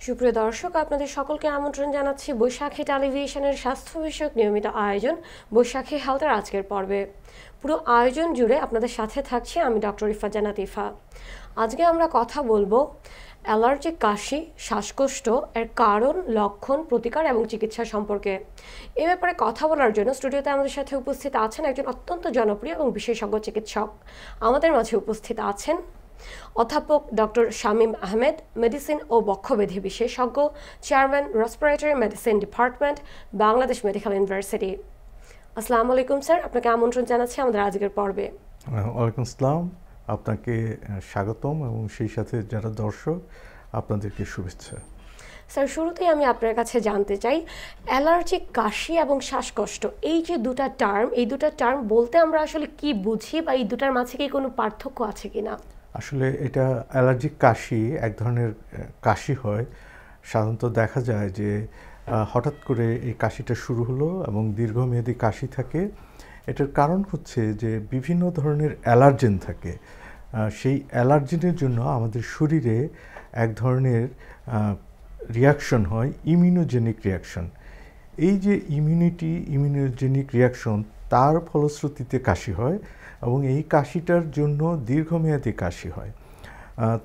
সুপ্রিয় দর্শক, আপনাদের সকলকে আমন্ত্রণ জানাচ্ছি বৈশাখী টেলিভিশনের স্বাস্থ্য বিষয়ক নিয়মিত আয়োজন বৈশাখী হেলথের আজকের পর্বে। পুরো আয়োজন জুড়ে আপনাদের সাথে থাকছি আমি ডক্টর ইফা জান্নাত ইফা। আজকে আমরা কথা বলবো অ্যালার্জিক কাশি, শ্বাসকষ্ট এর কারণ, লক্ষণ, প্রতিকার এবং চিকিৎসা সম্পর্কে। এ ব্যাপারে কথা বলার জন্য স্টুডিওতে আমাদের সাথে উপস্থিত আছেন একজন অত্যন্ত জনপ্রিয় এবং বিশেষজ্ঞ চিকিৎসক। আমাদের মাঝে উপস্থিত আছেন অধ্যাপক ডক্টর শামীম আহমেদ, মেডিসিন ও বক্ষব্যাধি বিশেষজ্ঞ, chairman, respiratory medicine department, Bangladesh medical university. আসসালামু আলাইকুম স্যার, আপনাকে আমন্ত্রণ জানাচ্ছি আমাদের আজকের পর্বে। ওয়ালাইকুম আসসালাম, আপনাকে স্বাগতম এবং সেই সাথে যারা দর্শক আপনাদেরকে শুভেচ্ছা। স্যার, শুরুতেই আমি আপনার কাছে জানতে চাই, অ্যালার্জিক কাশি এবং শ্বাসকষ্ট এই যে দুটা টার্ম বলতে আমরা আসলে কি বুঝি, বা এই দুটার মাঝে কি কোনো পার্থক্য আছে কিনা? আসলে এটা অ্যালার্জিক কাশি এক ধরনের কাশি হয়। সাধারণত দেখা যায় যে হঠাৎ করে এই কাশিটা শুরু হলো এবং দীর্ঘমেয়াদী কাশি থাকে। এটার কারণ হচ্ছে যে বিভিন্ন ধরনের অ্যালার্জেন থাকে। সেই অ্যালার্জেনের জন্য আমাদের শরীরে এক ধরনের রিয়াকশন হয়, ইমিউনোজেনিক রিয়াকশন। এই যে ইমিউনোজেনিক রিয়াকশন, তার ফলশ্রুতিতে কাশি হয় এবং এই কাশিটার জন্য দীর্ঘমেয়াদী কাশি হয়।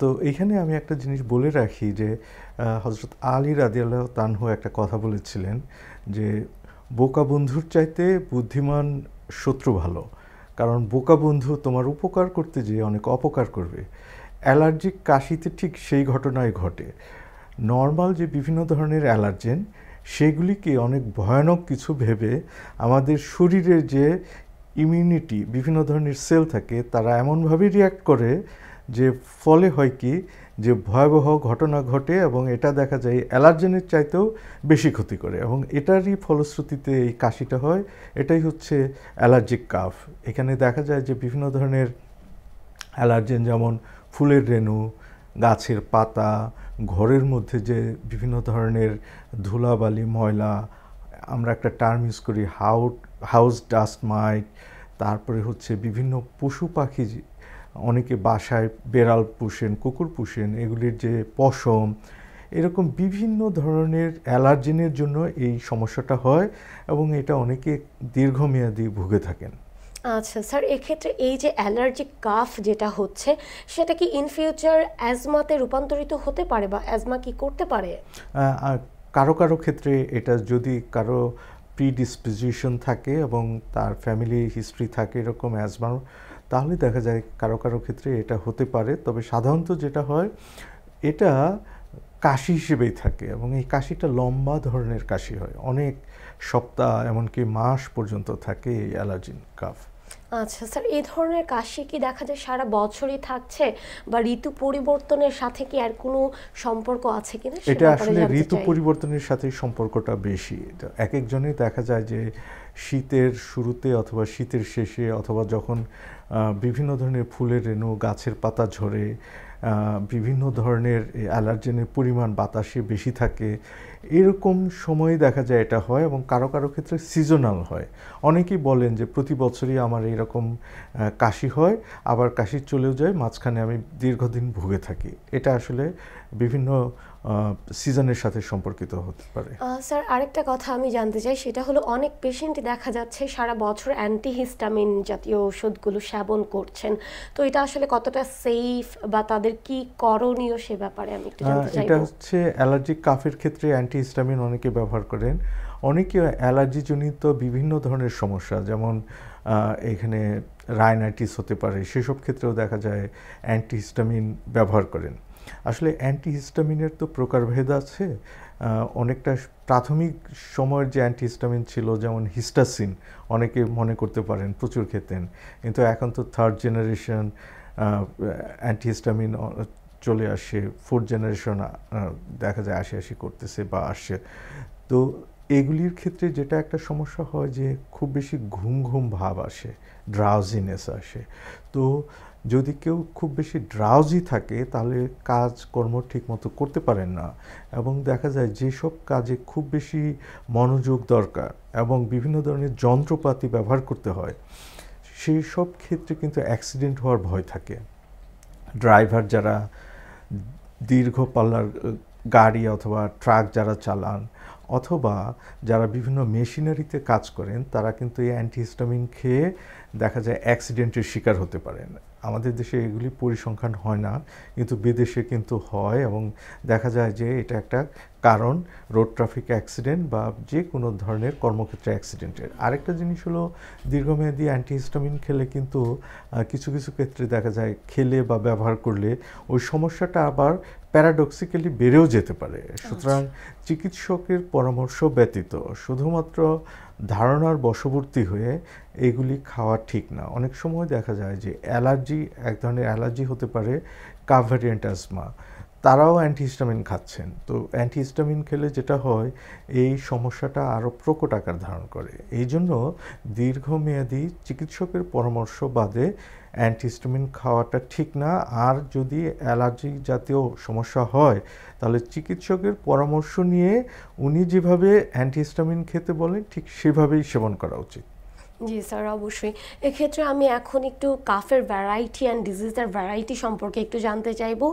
তো এইখানে আমি একটা জিনিস বলে রাখি যে হযরত আলী রাদিয়াল্লাহু তাআনহু একটা কথা বলেছিলেন যে বোকা বন্ধুর চাইতে বুদ্ধিমান শত্রু ভালো, কারণ বোকা বন্ধু তোমার উপকার করতে যেয়ে অনেক অপকার করবে। অ্যালার্জিক কাশিতে ঠিক সেই ঘটনাই ঘটে। নর্মাল যে বিভিন্ন ধরনের অ্যালার্জেন, সেগুলিকে অনেক ভয়ানক কিছু ভেবে আমাদের শরীরের যে ইমিউনিটি, বিভিন্ন ধরনের সেল থাকে, তারা এমনভাবে রিয়্যাক্ট করে যে ফলে হয় কি যে ভয়াবহ ঘটনা ঘটে এবং এটা দেখা যায় অ্যালার্জেনের চাইতেও বেশি ক্ষতি করে এবং এটারই ফলশ্রুতিতে এই কাশিটা হয়। এটাই হচ্ছে অ্যালার্জিক কাফ। এখানে দেখা যায় যে বিভিন্ন ধরনের অ্যালার্জেন, যেমন ফুলের রেণু, গাছের পাতা, ঘরের মধ্যে যে বিভিন্ন ধরনের ধুলাবালি, ময়লা, আমরা একটা টার্ম ইউজ করি হাউস ডাস্ট মাইট, তারপরে হচ্ছে বিভিন্ন পশু পাখি, অনেকে বাসায় বেড়াল পুষেন, কুকুর পুষেন, এগুলির যে পশম, এরকম বিভিন্ন ধরনের অ্যালার্জেনের জন্য এই সমস্যাটা হয় এবং এটা অনেকে দীর্ঘমেয়াদী ভুগে থাকেন। আচ্ছা স্যার, এক্ষেত্রে এই যে অ্যালার্জিক কাফ যেটা হচ্ছে, সেটা কি ইন ফিউচার অ্যাজমাতে রূপান্তরিত হতে পারে, বা অ্যাজমা কি করতে পারে? কারো কারো ক্ষেত্রে এটা, যদি কারো প্রিডিসপোজিশন থাকে এবং তার ফ্যামিলি হিস্ট্রি থাকে এরকম অ্যাজমার, তাহলে দেখা যায় কারো কারো ক্ষেত্রে এটা হতে পারে। তবে সাধারণত যেটা হয়, এটা কাশি হিসেবেই থাকে এবং এই কাশিটা লম্বা ধরনের কাশি হয়, অনেক সপ্তাহ এমনকি মাস পর্যন্ত থাকে এই অ্যালার্জিন কাফ। আচ্ছা স্যার, এই ধরনের কাশি কি দেখা যায় সারা বছরই থাকছে, বা ঋতু পরিবর্তনের সাথে কি আর কোনো সম্পর্ক আছে কিনা? এটা আসলে ঋতু পরিবর্তনের সাথে সম্পর্কটা বেশি। এক একজনের দেখা যায় যে শীতের শুরুতে অথবা শীতের শেষে, অথবা যখন বিভিন্ন ধরনের ফুলের রেণু, গাছের পাতা ঝরে, বিভিন্ন ধরনের অ্যালার্জেনের পরিমাণ বাতাসে বেশি থাকে, এরকম সময়ে দেখা যায় এটা হয় এবং কারো কারো ক্ষেত্রে সিজনাল হয়। অনেকেই বলেন যে প্রতি বছরই আমার এরকম কাশি হয়, আবার কাশি চলেও যায়, মাঝখানে আমি দীর্ঘদিন ভুগে থাকি। এটা আসলে বিভিন্ন সিজনের সাথে সম্পর্কিত হতে পারে। স্যার, আরেকটা কথা আমি জানতে চাই, সেটা হলো অনেক পেশেন্টই দেখা যাচ্ছে সারা বছর অ্যান্টিহিস্টামিন জাতীয় ওষুধগুলো সেবন করছেন। তো এটা আসলে কতটা সেফ, বা তাদের কি করণীয় সে ব্যাপারে আমি একটু জানতে চাই। এটা হচ্ছে অ্যালার্জিক কাফের ক্ষেত্রে অ্যান্টিহিস্টামিন অনেকে ব্যবহার করেন। অনেকে অ্যালার্জিজনিত বিভিন্ন ধরনের সমস্যা, যেমন এখানে রাইনাইটিস হতে পারে, সেসব ক্ষেত্রেও দেখা যায় অ্যান্টিহিস্টামিন ব্যবহার করেন। আসলে অ্যান্টিহিস্টামিনের তো প্রকারভেদ আছে। অনেকটা প্রাথমিক সময়ের যে অ্যান্টিহিস্টামিন ছিল, যেমন হিস্টাসিন, অনেকে মনে করতে পারেন প্রচুর খেতেন, কিন্তু এখন তো থার্ড জেনারেশন অ্যান্টিহিস্টামিন চলে আসে, ফোর্থ জেনারেশন দেখা যায় আশি করতেছে বা আসছে। তো এগুলির ক্ষেত্রে যেটা একটা সমস্যা হয় যে খুব বেশি ঘুম ঘুম ভাব আসে, ড্রাউজিনেস আসে। তো যদি কেউ খুব বেশি ড্রাউজি থাকে, তাহলে কাজকর্ম ঠিকমতো করতে পারেন না এবং দেখা যায় যেসব কাজে খুব বেশি মনোযোগ দরকার এবং বিভিন্ন ধরনের যন্ত্রপাতি ব্যবহার করতে হয়, সেই সব ক্ষেত্রে কিন্তু অ্যাক্সিডেন্ট হওয়ার ভয় থাকে। ড্রাইভার যারা দীর্ঘ পাল্লার গাড়ি অথবা ট্রাক যারা চালান অথবা যারা বিভিন্ন মেশিনারিতে কাজ করেন তারা কিন্তু এই অ্যান্টিহিস্টামিন খেয়ে দেখা যায় অ্যাক্সিডেন্টের শিকার হতে পারেন। আমাদের দেশে এগুলি পরিসংখ্যান হয় না, কিন্তু বিদেশে কিন্তু হয় এবং দেখা যায় যে এটা একটা কারণ রোড ট্রাফিক অ্যাক্সিডেন্ট বা যে কোনো ধরনের কর্মক্ষেত্রে অ্যাক্সিডেন্টের। আরেকটা জিনিস হলো দীর্ঘমেয়াদী অ্যান্টিহিস্টামিন খেলে কিন্তু কিছু কিছু ক্ষেত্রে দেখা যায় খেলে বা ব্যবহার করলে ওই সমস্যাটা আবার প্যারাডক্সিক্যালি বেড়েও যেতে পারে। সুতরাং চিকিৎসকের পরামর্শ ব্যতীত শুধুমাত্র ধারণার বশবর্তী হয়ে এগুলি খাওয়া ঠিক না। অনেক সময় দেখা যায় যে অ্যালার্জি, এক ধরনের অ্যালার্জি হতে পারে কাফ ভ্যারিয়েন্ট অ্যাজমা, তারাও অ্যান্টিহিস্টামিন খাচ্ছেন। তো অ্যান্টিহিস্টামিন খেলে যেটা হয় এই সমস্যাটা আরও প্রকট আকার ধারণ করে। এই জন্য দীর্ঘমেয়াদী চিকিৎসকের পরামর্শ বাদে অ্যান্টিহিস্টামিন খাওয়াটা ঠিক না। আর যদি অ্যালার্জি জাতীয় সমস্যা হয় তাহলে চিকিৎসকের পরামর্শ নিয়ে উনি যেভাবে অ্যান্টিহিস্টামিন খেতে বলেন ঠিক সেভাবেই সেবন করা উচিত। জি স্যার, অবশ্যই। এক্ষেত্রে আমি এখন একটু কাফের ভ্যারাইটি অ্যান্ড ডিজিজের ভ্যারাইটি সম্পর্কে একটু জানতে চাইবো।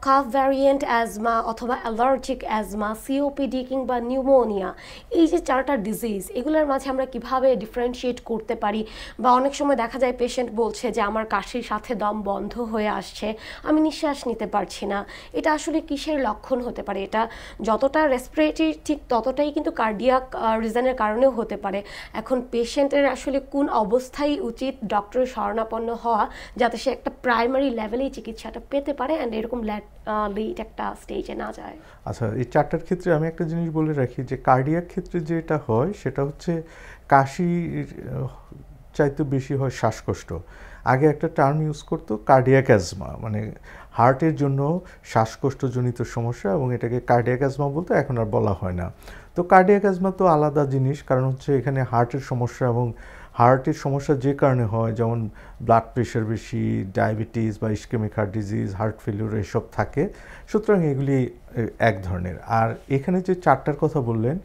কাফ ভ্যারিয়েন্ট অ্যাজমা অথবা অ্যালার্জিক অ্যাজমা, সিওপিডি কিংবা নিউমোনিয়া, এই যে চারটা ডিজিজ, এগুলোর মাঝে আমরা কিভাবে ডিফারেন্সিয়েট করতে পারি? বা অনেক সময় দেখা যায় পেশেন্ট বলছে যে আমার কাশির সাথে দম বন্ধ হয়ে আসছে, আমি নিঃশ্বাস নিতে পারছি না। এটা আসলে কিসের লক্ষণ হতে পারে? এটা যতটা রেসপিরেটরি ঠিক ততটাই কিন্তু কার্ডিয়াক রিজনের কারণেও হতে পারে। এখন পেশেন্টের আসলে কোন অবস্থায় উচিত ডক্টরের শরণাপন্ন হওয়া যাতে সে একটা প্রাইমারি লেভেলেই চিকিৎসাটা পেতে পারে অ্যান্ড এরকম লেট একটা স্টেজে না যায়? আচ্ছা, এই চারটার ক্ষেত্রে আমি একটা জিনিস বলে রাখি যে কার্ডিয়াক ক্ষেত্রে যেটা হয় সেটা হচ্ছে কাশির চাইতে বেশি হয় শ্বাসকষ্ট। আগে একটা টার্ম ইউজ করতো কার্ডিয়াক অ্যাজমা, মানে হার্টের জন্য শ্বাসকষ্টজনিত সমস্যা, এবং এটাকে কার্ডিয়াক অ্যাজমা বলতো, এখন আর বলা হয় না। তো কার্ডিয়াক অ্যাজমা তো আলাদা জিনিস, কারণ হচ্ছে এখানে হার্টের সমস্যা, এবং হার্টের সমস্যা যে কারণে হয় যেমন ব্লাড প্রেশার বেশি, ডায়াবেটিস বা ischemic heart disease, heart failure এসব থাকে। সুতরাং এগুলি এক ধরনের। আর এখানে যে চারটার কথা বললেন,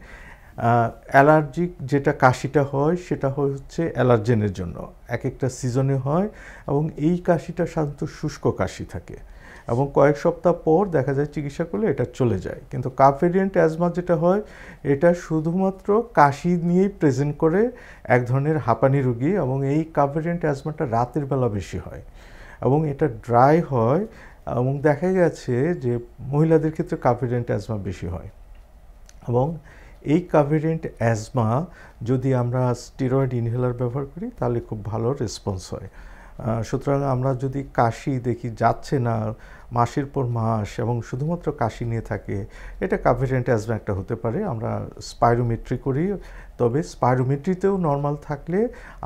অ্যালার্জিক যেটা কাশিটা হয় সেটা হচ্ছে অ্যালার্জেনের জন্য, এক একটা সিজনে হয়, এবং এই কাশিটা সাধারণত শুষ্ক কাশি থাকে এবং কয়েক সপ্তাহ পর দেখা যায় চিকিৎসা করলে এটা চলে যায়। কিন্তু কাফ ভ্যারিয়েন্ট অ্যাজমা যেটা হয় এটা শুধুমাত্র কাশি নিয়েই প্রেজেন্ট করে এক ধরনের হাঁপানি রোগী, এবং এই কাফ ভ্যারিয়েন্ট অ্যাজমাটা রাতের বেলা বেশি হয় এবং এটা ড্রাই হয়, এবং দেখা গেছে যে মহিলাদের ক্ষেত্রে কাফ ভ্যারিয়েন্ট অ্যাজমা বেশি হয়। এবং এই কাফ ভ্যারিয়েন্ট অ্যাজমা যদি আমরা স্টেরয়েড ইনহেলার ব্যবহার করি তাহলে খুব ভালো রেসপন্স হয়। সুতরাং আমরা যদি কাশি দেখি যাচ্ছে না মাসের পর মাস এবং শুধুমাত্র কাশি নিয়ে থাকে, এটা কাফ ভ্যারিয়েন্ট অ্যাজমা একটা হতে পারে। আমরা স্পাইরোমেট্রি করি, তবে স্পাইরোমেট্রিতেও নর্মাল থাকলে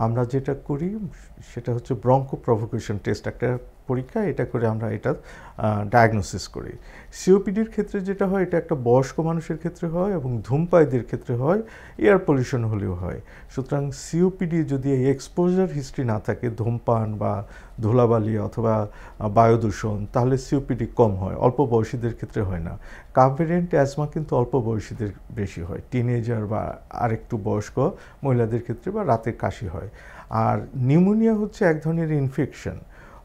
আমরা যেটা করি সেটা হচ্ছে ব্রঙ্কো প্রভোকেশন টেস্ট, একটা পরীক্ষা, এটা করে আমরা এটা ডায়াগনোসিস করি। সিওপিডির ক্ষেত্রে যেটা হয় এটা একটা বয়স্ক মানুষের ক্ষেত্রে হয় এবং ধূমপায়ীদের ক্ষেত্রে হয়, এয়ার পলিউশন হলেও হয়। সুতরাং সিওপিডি যদি এই এক্সপোজার হিস্ট্রি না থাকে, ধূমপান বা ধুলাবালি অথবা বায়ু দূষণ, তাহলে সিওপিডি কম হয়, অল্প বয়সীদের ক্ষেত্রে হয় না। কাফ ভ্যারিয়েন্ট অ্যাজমা কিন্তু অল্প বয়সীদের বেশি হয়, টিনেজার বা আরেকটু বয়স্ক মহিলাদের ক্ষেত্রে, বা রাতে কাশি হয়। আর নিউমোনিয়া হচ্ছে এক ধরনের ইনফেকশন,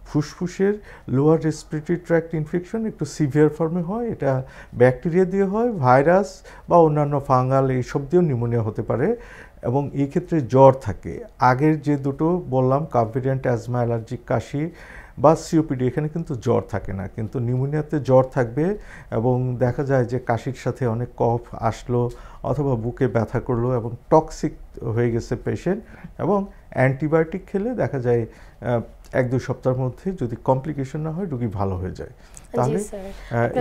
ফুসফুসের লোয়ার রেসপিরেটরি ট্র্যাক্ট ইনফেকশন, একটু সিভিয়ার ফর্মে হয়। এটা ব্যাকটেরিয়া দিয়ে হয়, ভাইরাস বা অন্যান্য ফাঙ্গাল এইসব দিয়েও নিউমোনিয়া হতে পারে, এবং এই ক্ষেত্রে জ্বর থাকে। আগের যে দুটো বললাম কাফ ভ্যারিয়েন্ট অ্যাজমা, অ্যালার্জিক কাশি বা সিওপিডি, এখানে কিন্তু জ্বর থাকে না, কিন্তু নিউমোনিয়াতে জ্বর থাকবে এবং দেখা যায় যে কাশির সাথে অনেক কফ আসলো অথবা বুকে ব্যথা করলো এবং টক্সিক হয়ে গেছে পেশেন্ট, এবং অ্যান্টিবায়োটিক খেলে দেখা যায় 1-2 সপ্তাহের মধ্যে যদি কমপ্লিকেশন না হয় রোগী ভালো হয়ে যায়। তাহলে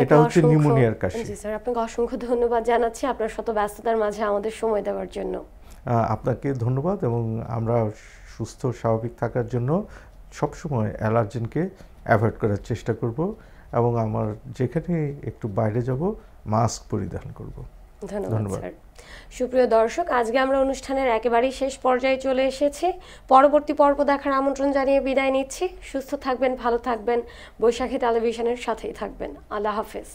এটা হচ্ছে নিউমোনিয়ার কাশি। জি স্যার, আপনাকে অসংখ্য ধন্যবাদ জানাচ্ছি আপনার শত ব্যস্ততার মাঝে আমাদের সময় দেওয়ার জন্য। আপনাকে ধন্যবাদ, এবং আমরা সুস্থ স্বাভাবিক থাকার জন্য সবসময় অ্যালার্জেনকে অ্যাভয়েড করার চেষ্টা করব, এবং আমার যেখানে একটু বাইরে যাব মাস্ক পরিধান করব। ধন্যবাদ স্যার। সুপ্রিয় দর্শক, আজকে আমরা অনুষ্ঠানের একেবারেই শেষ পর্যায়ে চলে এসেছি। পরবর্তী পর্ব দেখার আমন্ত্রণ জানিয়ে বিদায় নিচ্ছি। সুস্থ থাকবেন, ভালো থাকবেন, বৈশাখী টেলিভিশনের সাথেই থাকবেন। আল্লাহ হাফেজ।